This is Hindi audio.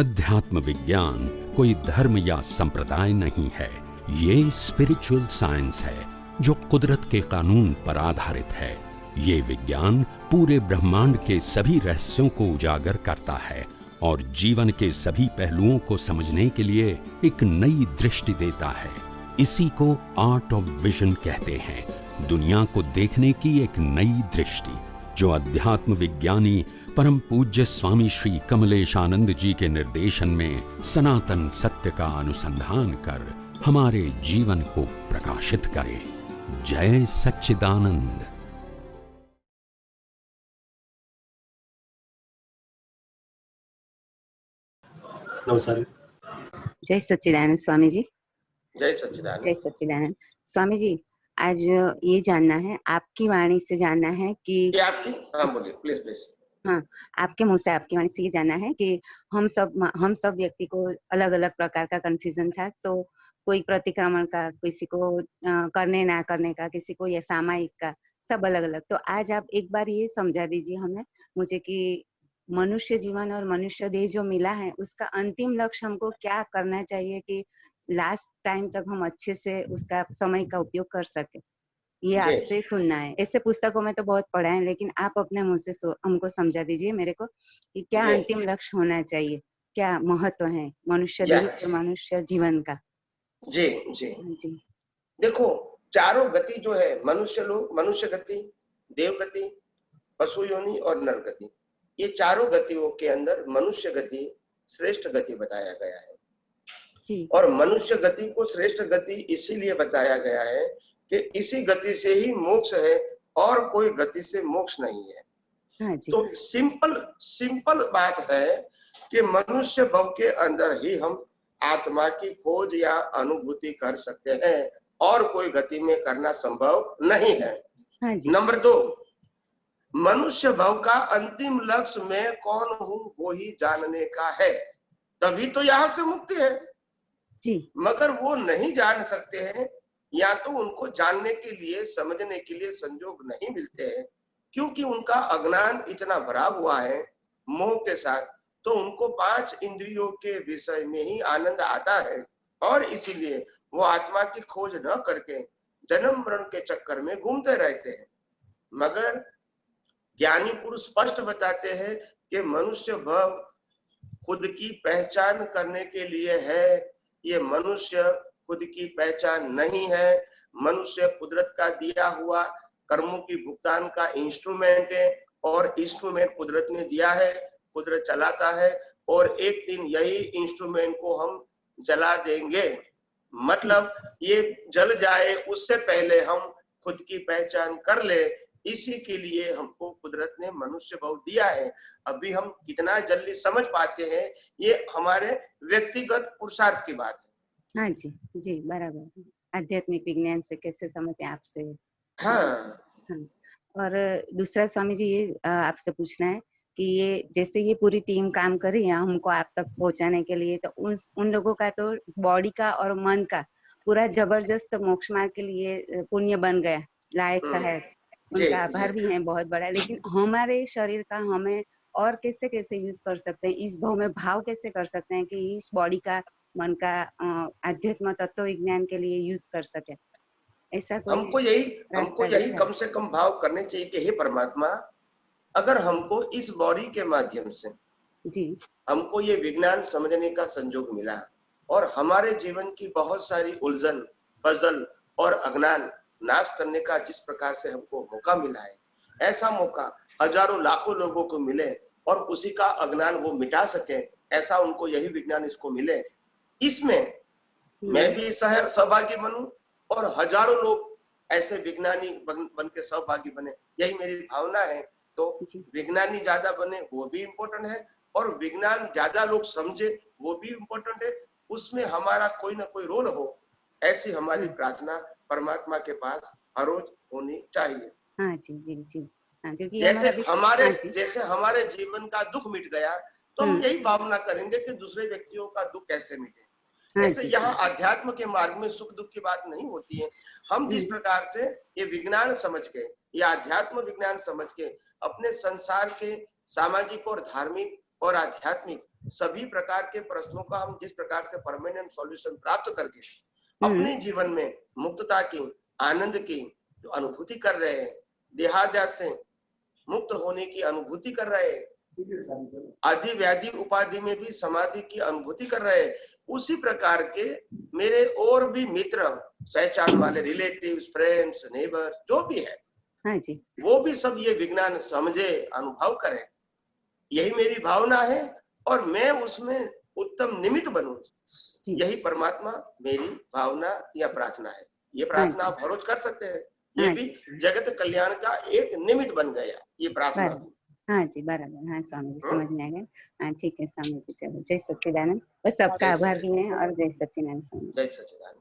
अध्यात्म विज्ञान कोई धर्म या संप्रदाय नहीं है, ये स्पिरिचुअल साइंस है जो कुदरत के कानून पर आधारित है। ये विज्ञान पूरे ब्रह्मांड के सभी रहस्यों को उजागर करता है और जीवन के सभी पहलुओं को समझने के लिए एक नई दृष्टि देता है। इसी को आर्ट ऑफ विजन कहते हैं, दुनिया को देखने की एक नई दृष्टि, जो अध्यात्म विज्ञानी परम पूज्य स्वामी श्री कमलेशानंद जी के निर्देशन में सनातन सत्य का अनुसंधान कर हमारे जीवन को प्रकाशित करे। जय सच्चिदानंद। नमस्कार। जय सच्चिदानंद स्वामी जी। जय सच्चिदानंद। जय सच्चिदानंद स्वामी जी। आज ये जानना है, आपकी वाणी से जानना है कि ये आपकी, हाँ बोलिए प्लीज प्लीज। हाँ, आपके मुंह से आपकी वाणी से ये जानना है कि हम सब व्यक्ति को अलग अलग प्रकार का कंफ्यूजन था, तो कोई प्रतिक्रमण का, किसी को करने ना करने का, किसी को या सामायिक का, सब अलग अलग। तो आज आप एक बार ये समझा दीजिए हमें, मुझे, कि मनुष्य जीवन और मनुष्य देह जो मिला है उसका अंतिम लक्ष्य हमको क्या करना चाहिए कि लास्ट टाइम तक हम अच्छे से उसका समय का उपयोग कर सके। ये आपसे सुनना है। ऐसे पुस्तकों में तो बहुत पढ़ा है, लेकिन आप अपने मुंह से हमको समझा दीजिए मेरे को कि क्या अंतिम लक्ष्य होना चाहिए, क्या महत्व है मनुष्य देह और मनुष्य जीवन का। जी जी जी। देखो, चारों गति जो है, मनुष्य गति, देव गति, पशु योनि और नर गति, ये चारों गतियों के अंदर मनुष्य गति श्रेष्ठ गति बताया गया है जी। और मनुष्य गति को श्रेष्ठ गति इसीलिए बताया गया है कि इसी गति से ही मोक्ष है और कोई गति से मोक्ष नहीं है। हाँ जी। तो सिंपल बात है कि मनुष्य भव के अंदर ही हम आत्मा की खोज या अनुभूति कर सकते हैं और कोई गति में करना संभव नहीं है। हाँ जी। नंबर 2, मनुष्य भव का अंतिम लक्ष्य मैं कौन हूं वो ही जानने का है, तभी तो यहाँ से मुक्ति है जी। मगर वो नहीं जान सकते हैं, या तो उनको जानने के लिए, समझने के लिए संजोग नहीं मिलते हैं, क्योंकि उनका अज्ञान इतना भरा हुआ है मोह के साथ, तो उनको 5 इंद्रियों के विषय में ही आनंद आता है और इसीलिए वो आत्मा की खोज न करके जन्म मरण के चक्कर में घूमते रहते हैं। मगर ज्ञानी पुरुष स्पष्ट बताते हैं कि मनुष्य भव खुद की पहचान करने के लिए है, ये मनुष्य खुद की पहचान नहीं है। मनुष्य कुदरत का दिया हुआ कर्मों की भुगतान का इंस्ट्रूमेंट है और इंस्ट्रूमेंट कुदरत ने दिया है, कुदरत चलाता है और एक दिन यही इंस्ट्रूमेंट को हम जला देंगे। मतलब ये जल जाए उससे पहले हम खुद की पहचान कर ले, इसी के लिए हमको कुदरत ने मनुष्य भव दिया है। अभी हम कितना जल्दी समझ पाते हैं ये हमारे व्यक्तिगत पुरुषार्थ की बात है। हाँ जी जी, बराबर। आध्यात्मिक विज्ञान से कैसे समझते हैं आपसे। हाँ। हाँ। और दूसरा स्वामी जी, ये आपसे पूछना है कि ये जैसे ये पूरी टीम काम कर रही है हमको आप तक पहुंचाने के लिए, तो उन लोगों का तो बॉडी का और मन का पूरा जबरदस्त मोक्ष मार्ग के लिए पुण्य बन गया, लायक सहायक, उनका आभार भी है बहुत बड़ा। लेकिन हमारे शरीर का हमें और कैसे कैसे यूज कर सकते हैं, इस भाव में भाव कैसे कर सकते हैं कि इस बॉडी का, मन का अध्यात्म तत्व विज्ञान के लिए यूज कर सके। ऐसा कोई हमको यही कम से कम भाव करने चाहिए कि हे परमात्मा, अगर हमको इस बॉडी के माध्यम से जी हमको ये विज्ञान समझने का संजोग मिला और हमारे जीवन की बहुत सारी उलझन, पजल और अज्ञान नाश करने का जिस प्रकार से हमको मौका मिला है, ऐसा मौका हजारों लाखों लोगों को मिले और उसी का अज्ञान वो मिटा सके, ऐसा उनको यही विज्ञान इसको मिले। इसमें मैं भी सहभागी बनूं और हजारों लोग ऐसे विज्ञानी बन के सहभागी बने, यही मेरी भावना है। तो विज्ञानी ज्यादा बने वो भी इम्पोर्टेंट है और विज्ञान ज्यादा लोग समझे वो भी इम्पोर्टेंट है, उसमें हमारा कोई ना कोई रोल हो, ऐसी हमारी प्रार्थना परमात्मा के पास हर रोज होनी चाहिए। हाँ जी जी जी। हाँ, क्योंकि जैसे हमारे जीवन का दुख मिट गया तो हम यही भावना करेंगे कि दूसरे व्यक्तियों का दुख कैसे मिटे। ऐसे यहाँ अध्यात्म के मार्ग में सुख दुख की बात नहीं होती है। हम जिस प्रकार से ये विज्ञान समझ के या अध्यात्म विज्ञान समझ के अपने संसार के सामाजिक और धार्मिक और आध्यात्मिक सभी प्रकार के प्रश्नों का हम जिस प्रकार से परमानेंट सॉल्यूशन प्राप्त करके अपने जीवन में मुक्तता की, आनंद की जो अनुभूति कर रहे हैं, देहाद्यास से मुक्त होने की अनुभूति कर रहे हैं, आदि व्याधि उपाधि में भी समाधि की अनुभूति कर रहे हैं, उसी प्रकार के मेरे और भी मित्र, पहचान वाले रिलेटिव्स, फ्रेंड्स, नेबर्स जो भी है, हाँ जी, वो भी सब ये विज्ञान समझे, अनुभव करें, यही मेरी भावना है और मैं उसमें उत्तम निमित्त बनूं, यही परमात्मा मेरी भावना या प्रार्थना है। ये प्रार्थना आप हर रोज कर सकते हैं, ये भी जगत कल्याण का एक निमित्त बन गया ये प्रार्थना। हाँ जी, बराबर। हाँ स्वामी जी, समझ में आ गया। हाँ ठीक है स्वामी जी, चलो जय सच्चिदानंद। बस सबका आभार भी है और जय सच्चिदानंद स्वामी। जय सच्चिदानंद।